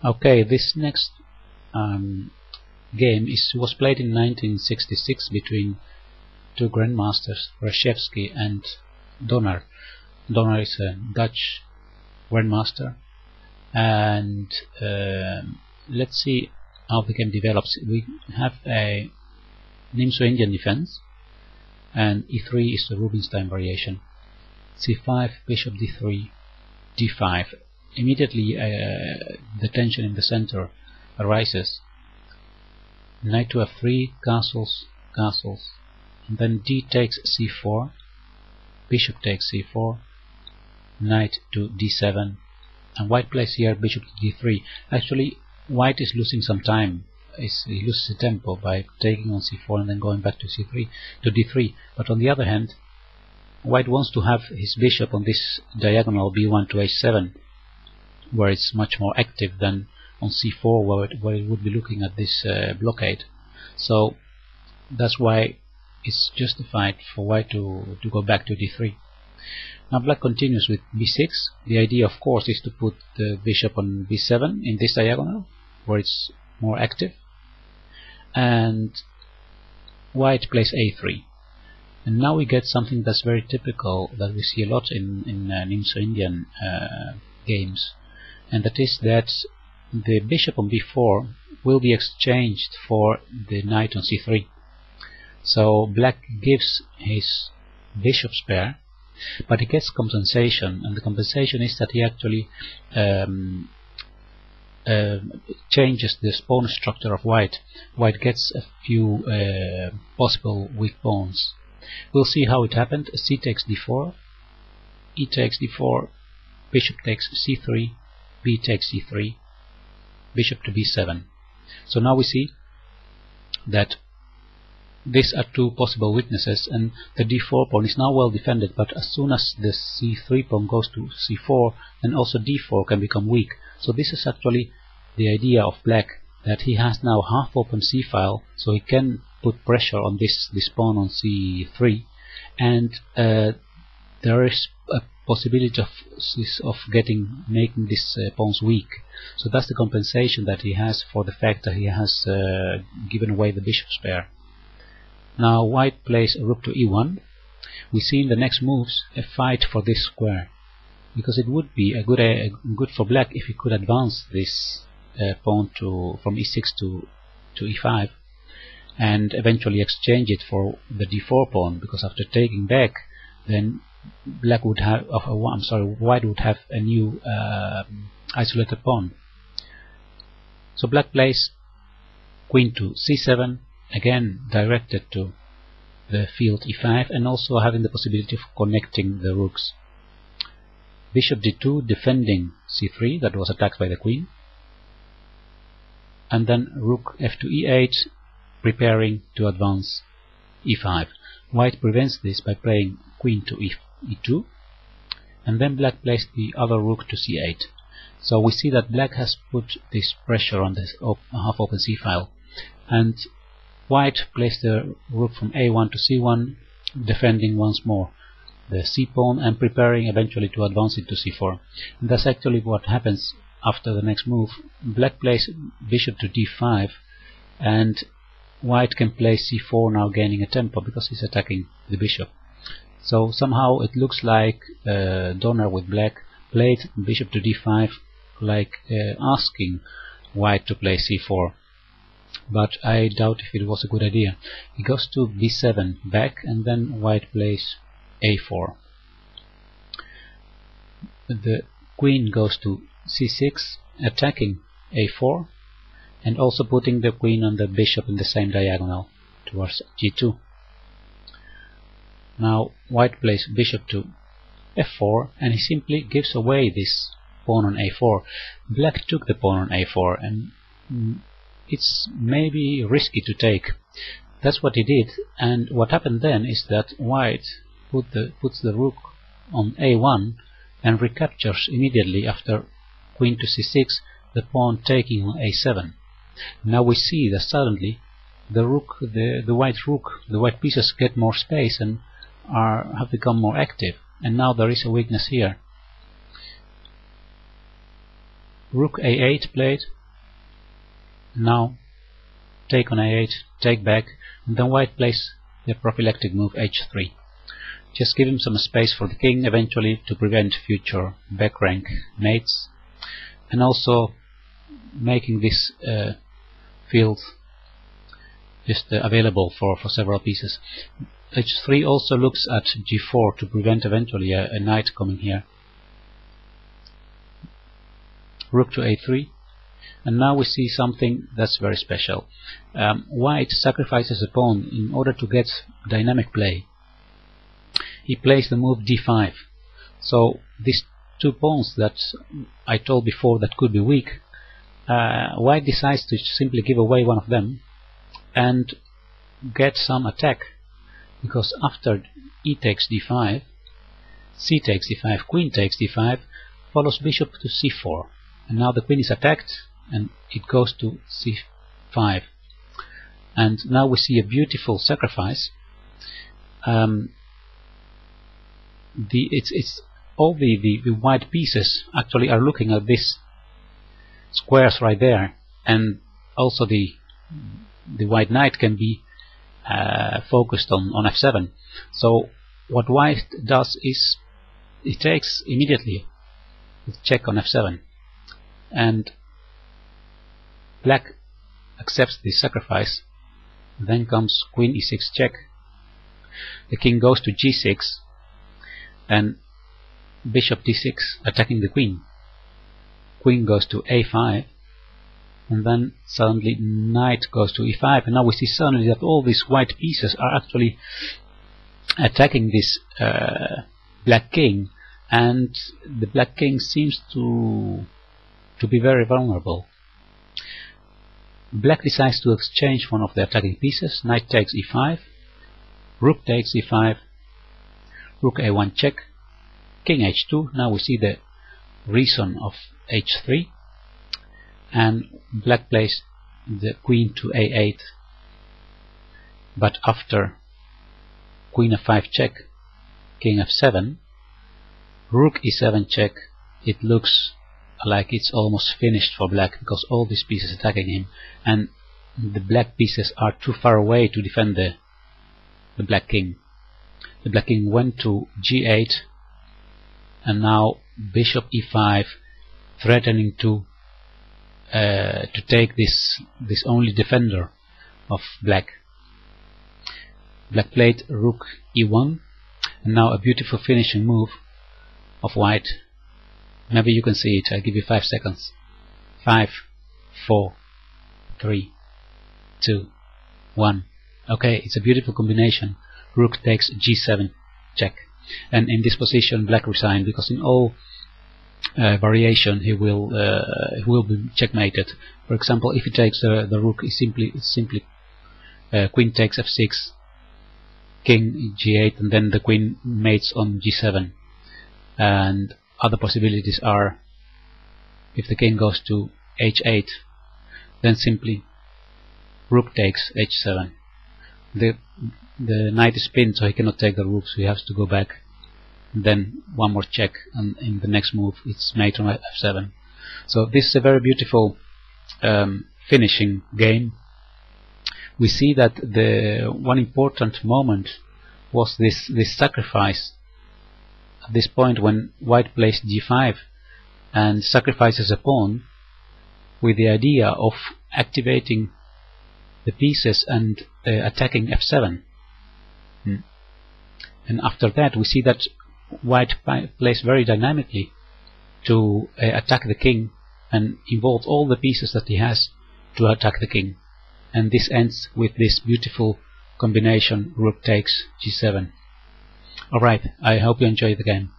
Okay, this next game was played in 1966 between two grandmasters, Reshevsky and Donner. Donner is a Dutch grandmaster, and let's see how the game develops. We have a Nimzo-Indian defense, and e3 is the Rubinstein variation. c5, bishop d3, d5. Immediately the tension in the center arises. Knight to f3, castles, castles, and then d takes c4, bishop takes c4, knight to d7, and white plays here bishop to d3. Actually, white is losing some time. He loses the tempo by taking on c4 and then going back to c3 to d3. But on the other hand, white wants to have his bishop on this diagonal b1 to h7, where it's much more active than on c4, where it would be looking at this blockade. So that's why it's justified for white to go back to d3. Now black continues with b6. The idea, of course, is to put the bishop on b7 in this diagonal, where it's more active. And white plays a3. And now we get something that's very typical, that we see a lot in Nimzo-Indian games, and that is that the bishop on b4 will be exchanged for the knight on c3. So black gives his bishop's pair, but he gets compensation, and the compensation is that he actually changes the pawn structure of white. White gets a few possible weak pawns. We'll see how it happened. C takes d4, e takes d4, bishop takes c3, b takes c3, bishop to b7. So now we see that these are two possible weaknesses, and the d4 pawn is now well defended, but as soon as the c3 pawn goes to c4, then also d4 can become weak. So this is actually the idea of black, that he has now half open c-file, so he can put pressure on this pawn on c3, and there is a possibility of making these pawns weak. So that's the compensation that he has for the fact that he has given away the bishop's pair. Now white plays rook to e1. We see in the next moves a fight for this square, because it would be good for black if he could advance this pawn from e6 to e5, and eventually exchange it for the d4 pawn, because after taking back, then white would have a new isolated pawn. So black plays queen to c7, again directed to the field e5, and also having the possibility of connecting the rooks. Bishop d2 defending c3 that was attacked by the queen, and then rook f to e8 preparing to advance e5. White prevents this by playing queen to e2, and then black plays the other rook to c8. So we see that black has put this pressure on this half open c-file, and white plays the rook from a1 to c1, defending once more the c-pawn and preparing eventually to advance it to c4. And that's actually what happens after the next move. Black plays bishop to d5, and white can play c4, now gaining a tempo because he's attacking the bishop. So somehow it looks like Donner with black played bishop to d5, like asking white to play c4. But I doubt if it was a good idea. He goes to b7 back, and then white plays a4. The queen goes to c6, attacking a4, and also putting the queen and the bishop in the same diagonal towards g2. Now white plays bishop to f4, and he simply gives away this pawn on a4. Black took the pawn on a4, and it's maybe risky to take. That's what he did, and what happened then is that white puts the rook on a1 and recaptures immediately after queen to c6 the pawn taking on a7. Now we see that suddenly the white pieces get more space and have become more active, and now there is a weakness here. Rook a8 played. Now take on a8, take back, and then white plays the prophylactic move h3. Just give him some space for the king eventually to prevent future back rank mates, and also making this field just available for several pieces. h3 also looks at g4 to prevent eventually a knight coming here. Rook to a3, and now we see something that's very special. White sacrifices a pawn in order to get dynamic play. He plays the move d5. So these two pawns that I told before that could be weak, White decides to simply give away one of them and get some attack, because after e takes d5, c takes d5, queen takes d5, follows bishop to c4, and now the queen is attacked and it goes to c5, and now we see a beautiful sacrifice. All the white pieces actually are looking at these squares right there, and also the white knight can be focused on f7. So what white does is it takes immediately with check on f7, and black accepts the sacrifice. Then comes queen e6 check. The king goes to g6 and bishop d6 attacking the queen. Queen goes to a5, and then suddenly knight goes to e5, and now we see suddenly that all these white pieces are actually attacking this black king, and the black king seems to be very vulnerable. Black decides to exchange one of the attacking pieces. Knight takes e5, rook takes e5, rook a1 check, king h2. Now we see the reason of h3, and black plays the queen to a8, but after queen f5 check, king f7, rook e7 check, it looks like it's almost finished for black, because all these pieces attacking him, and the black pieces are too far away to defend the black king. The black king went to g8, and now bishop e5, threatening to take this only defender of black. Black played rook e1, and now a beautiful finishing move of white. Maybe you can see it. I give you 5 seconds. 5, 4, 3, 2, 1. Okay, it's a beautiful combination. Rook takes g7 check, and in this position black resigned, because in all variation he will be checkmated. For example, if he takes the rook, is simply queen takes f6, king g8, and then the queen mates on g7. And other possibilities are, if the king goes to h8, then simply rook takes h7. The knight is pinned, so he cannot take the rook, so he has to go back. Then one more check, and in the next move it's mate on f7. So this is a very beautiful finishing game. We see that the one important moment was this sacrifice. At this point, when white plays g5 and sacrifices a pawn with the idea of activating the pieces and attacking f7. And after that we see that white plays very dynamically to attack the king and involve all the pieces that he has to attack the king. And this ends with this beautiful combination rook takes g7. Alright, I hope you enjoyed the game.